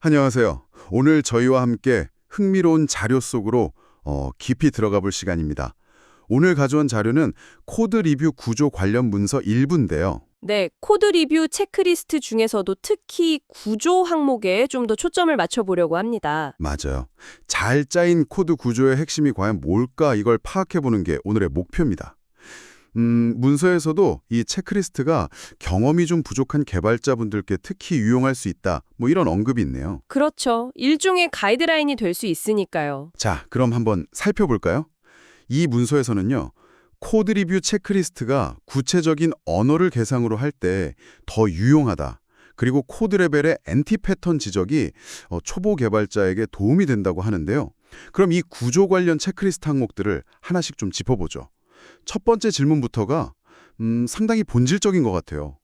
안녕하세요. 오늘 저희와 함께 흥미로운 자료 속으로 깊이 들어가 볼 시간입니다. 오늘 가져온 자료는 코드 리뷰 구조 관련 문서 일부인데요. 네, 코드 리뷰 체크리스트 중에서도 특히 구조 항목에 좀 더 초점을 맞춰보려고 합니다. 맞아요. 잘 짜인 코드 구조의 핵심이 과연 뭘까 이걸 파악해보는 게 오늘의 목표입니다. 문서에서도 이 체크리스트가 경험이 좀 부족한 개발자분들께 특히 유용할 수 있다. 뭐 이런 언급이 있네요. 그렇죠. 일종의 가이드라인이 될 수 있으니까요. 자, 그럼 한번 살펴볼까요? 이 문서에서는요. 코드 리뷰 체크리스트가 구체적인 언어를 개상으로 할 때 더 유용하다. 그리고 코드 레벨의 엔티 패턴 지적이 초보 개발자에게 도움이 된다고 하는데요. 그럼 이 구조 관련 체크리스트 항목들을 하나씩 좀 짚어보죠. 첫 번째 질문부터가 상당히 본질적인 것 같아요.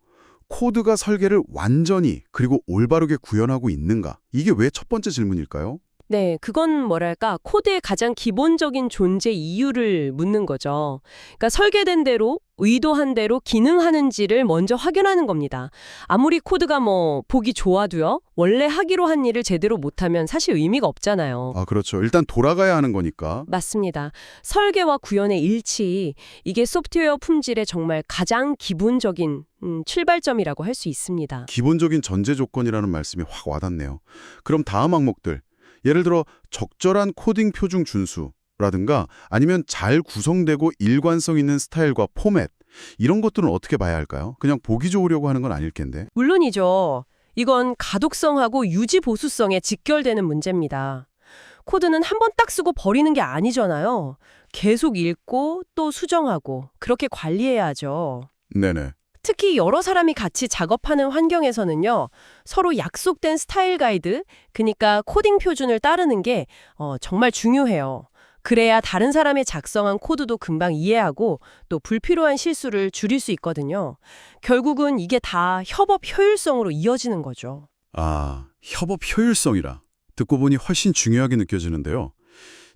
코드가 설계를 완전히 그리고 올바르게 구현하고 있는가? 이게 왜 첫 번째 질문일까요? 네, 그건 뭐랄까, 코드의 가장 기본적인 존재 이유를 묻는 거죠. 그러니까 설계된 대로, 의도한 대로 기능하는지를 먼저 확인하는 겁니다. 아무리 코드가 보기 좋아도요, 원래 하기로 한 일을 제대로 못하면 사실 의미가 없잖아요. 아, 그렇죠. 일단 돌아가야 하는 거니까. 맞습니다. 설계와 구현의 일치, 이게 소프트웨어 품질의 정말 가장 기본적인 출발점이라고 할 수 있습니다. 기본적인 전제 조건이라는 말씀이 확 와닿네요. 그럼 다음 항목들. 예를 들어 적절한 코딩 표준 준수라든가 아니면 잘 구성되고 일관성 있는 스타일과 포맷 이런 것들은 어떻게 봐야 할까요? 그냥 보기 좋으려고 하는 건 아닐 텐데. 물론이죠. 이건 가독성하고 유지 보수성에 직결되는 문제입니다. 코드는 한 번 딱 쓰고 버리는 게 아니잖아요. 계속 읽고 또 수정하고 그렇게 관리해야 하죠. 네네. 특히 여러 사람이 같이 작업하는 환경에서는요. 서로 약속된 스타일 가이드, 그러니까 코딩 표준을 따르는 게 정말 중요해요. 그래야 다른 사람이 작성한 코드도 금방 이해하고 또 불필요한 실수를 줄일 수 있거든요. 결국은 이게 다 협업 효율성으로 이어지는 거죠. 아, 협업 효율성이라. 듣고 보니 훨씬 중요하게 느껴지는데요.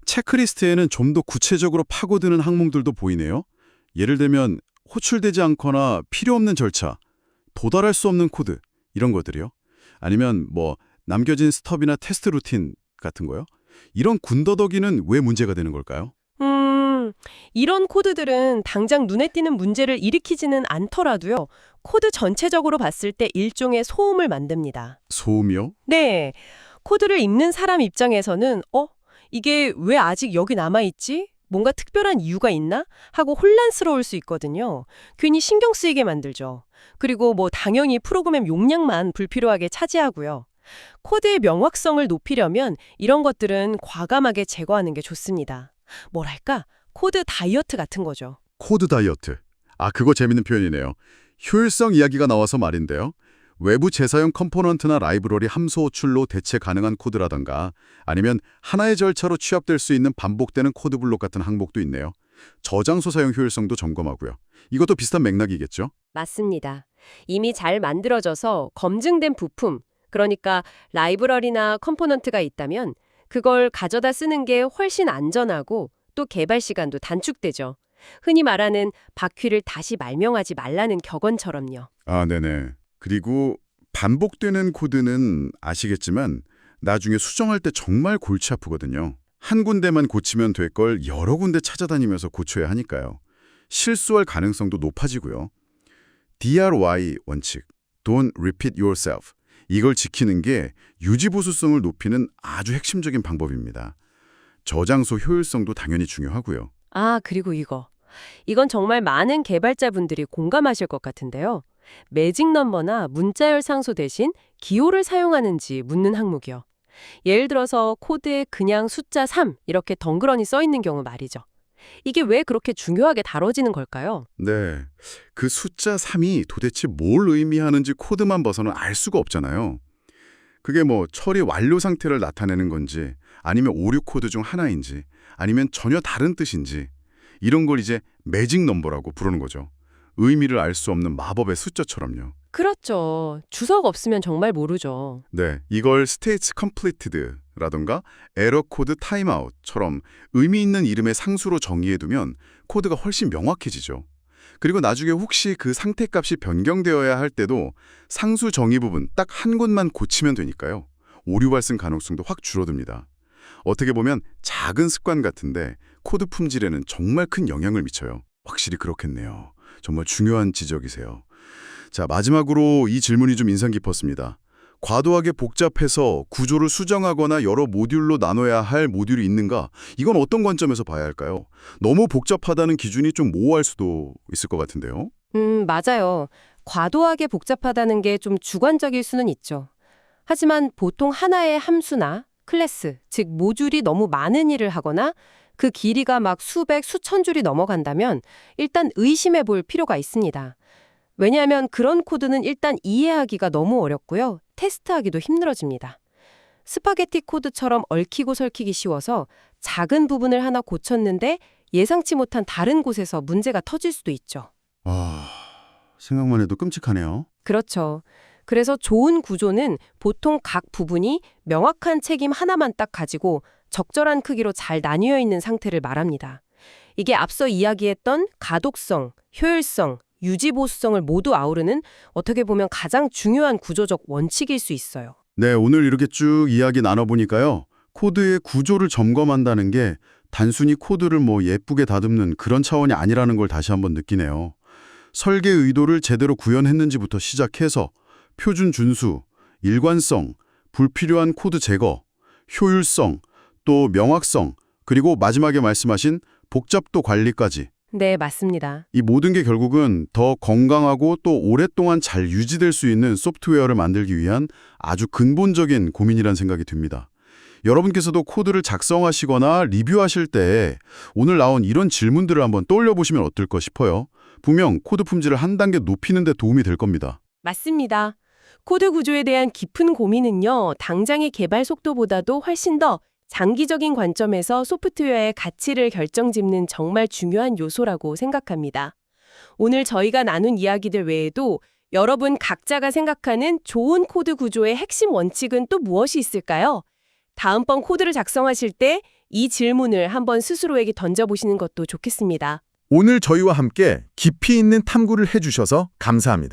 체크리스트에는 좀 더 구체적으로 파고드는 항목들도 보이네요. 예를 들면 호출되지 않거나 필요 없는 절차, 도달할 수 없는 코드 이런 것들이요. 아니면 남겨진 스톱이나 테스트 루틴 같은 거요. 이런 군더더기는 왜 문제가 되는 걸까요? 이런 코드들은 당장 눈에 띄는 문제를 일으키지는 않더라도요. 코드 전체적으로 봤을 때 일종의 소음을 만듭니다. 소음이요? 네. 코드를 읽는 사람 입장에서는 이게 왜 아직 여기 남아있지? 뭔가 특별한 이유가 있나? 하고 혼란스러울 수 있거든요. 괜히 신경 쓰이게 만들죠. 그리고 당연히 프로그램 용량만 불필요하게 차지하고요. 코드의 명확성을 높이려면 이런 것들은 과감하게 제거하는 게 좋습니다. 뭐랄까? 코드 다이어트 같은 거죠. 코드 다이어트. 아, 그거 재밌는 표현이네요. 효율성 이야기가 나와서 말인데요. 외부 재사용 컴포넌트나 라이브러리 함수 호출로 대체 가능한 코드라던가 아니면 하나의 절차로 취합될 수 있는 반복되는 코드 블록 같은 항목도 있네요. 저장소 사용 효율성도 점검하고요. 이것도 비슷한 맥락이겠죠? 맞습니다. 이미 잘 만들어져서 검증된 부품, 그러니까 라이브러리나 컴포넌트가 있다면 그걸 가져다 쓰는 게 훨씬 안전하고 또 개발 시간도 단축되죠. 흔히 말하는 바퀴를 다시 말명하지 말라는 격언처럼요. 아, 네네. 그리고 반복되는 코드는 아시겠지만 나중에 수정할 때 정말 골치 아프거든요. 한 군데만 고치면 될 걸 여러 군데 찾아다니면서 고쳐야 하니까요. 실수할 가능성도 높아지고요. DRY 원칙, Don't Repeat Yourself. 이걸 지키는 게 유지보수성을 높이는 아주 핵심적인 방법입니다. 저장소 효율성도 당연히 중요하고요. 아, 그리고 이건 정말 많은 개발자분들이 공감하실 것 같은데요. 매직 넘버나 문자열 상수 대신 기호를 사용하는지 묻는 항목이요. 예를 들어서 코드에 그냥 숫자 3 이렇게 덩그러니 써 있는 경우 말이죠. 이게 왜 그렇게 중요하게 다뤄지는 걸까요? 네, 그 숫자 3이 도대체 뭘 의미하는지 코드만 봐서는 알 수가 없잖아요. 그게 처리 완료 상태를 나타내는 건지 아니면 오류 코드 중 하나인지 아니면 전혀 다른 뜻인지 이런 걸 이제 매직 넘버라고 부르는 거죠. 의미를 알 수 없는 마법의 숫자처럼요. 그렇죠. 주석 없으면 정말 모르죠. 네, 이걸 states completed라던가 error code timeout처럼 의미 있는 이름의 상수로 정의해두면 코드가 훨씬 명확해지죠. 그리고 나중에 혹시 그 상태값이 변경되어야 할 때도 상수 정의 부분 딱 한 곳만 고치면 되니까요. 오류 발생 가능성도 확 줄어듭니다. 어떻게 보면 작은 습관 같은데 코드 품질에는 정말 큰 영향을 미쳐요. 확실히 그렇겠네요. 정말 중요한 지적이세요. 자, 마지막으로 이 질문이 좀 인상 깊었습니다. 과도하게 복잡해서 구조를 수정하거나 여러 모듈로 나눠야 할 모듈이 있는가? 이건 어떤 관점에서 봐야 할까요? 너무 복잡하다는 기준이 좀 모호할 수도 있을 것 같은데요. 맞아요. 과도하게 복잡하다는 게 좀 주관적일 수는 있죠. 하지만 보통 하나의 함수나 클래스, 즉 모듈이 너무 많은 일을 하거나 그 길이가 막 수백, 수천 줄이 넘어간다면 일단 의심해 볼 필요가 있습니다. 왜냐하면 그런 코드는 일단 이해하기가 너무 어렵고요. 테스트하기도 힘들어집니다. 스파게티 코드처럼 얽히고 설키기 쉬워서 작은 부분을 하나 고쳤는데 예상치 못한 다른 곳에서 문제가 터질 수도 있죠. 생각만 해도 끔찍하네요. 그렇죠. 그래서 좋은 구조는 보통 각 부분이 명확한 책임 하나만 딱 가지고 적절한 크기로 잘 나뉘어 있는 상태를 말합니다. 이게 앞서 이야기했던 가독성, 효율성, 유지보수성을 모두 아우르는 어떻게 보면 가장 중요한 구조적 원칙일 수 있어요. 네, 오늘 이렇게 쭉 이야기 나눠보니까요. 코드의 구조를 점검한다는 게 단순히 코드를 예쁘게 다듬는 그런 차원이 아니라는 걸 다시 한번 느끼네요. 설계 의도를 제대로 구현했는지부터 시작해서 표준 준수, 일관성, 불필요한 코드 제거, 효율성, 또 명확성, 그리고 마지막에 말씀하신 복잡도 관리까지. 네, 맞습니다. 이 모든 게 결국은 더 건강하고 또 오랫동안 잘 유지될 수 있는 소프트웨어를 만들기 위한 아주 근본적인 고민이란 생각이 듭니다. 여러분께서도 코드를 작성하시거나 리뷰하실 때 오늘 나온 이런 질문들을 한번 떠올려 보시면 어떨까 싶어요. 분명 코드 품질을 한 단계 높이는 데 도움이 될 겁니다. 맞습니다. 코드 구조에 대한 깊은 고민은요, 당장의 개발 속도보다도 훨씬 더 장기적인 관점에서 소프트웨어의 가치를 결정짓는 정말 중요한 요소라고 생각합니다. 오늘 저희가 나눈 이야기들 외에도 여러분 각자가 생각하는 좋은 코드 구조의 핵심 원칙은 또 무엇이 있을까요? 다음번 코드를 작성하실 때 이 질문을 한번 스스로에게 던져보시는 것도 좋겠습니다. 오늘 저희와 함께 깊이 있는 탐구를 해주셔서 감사합니다.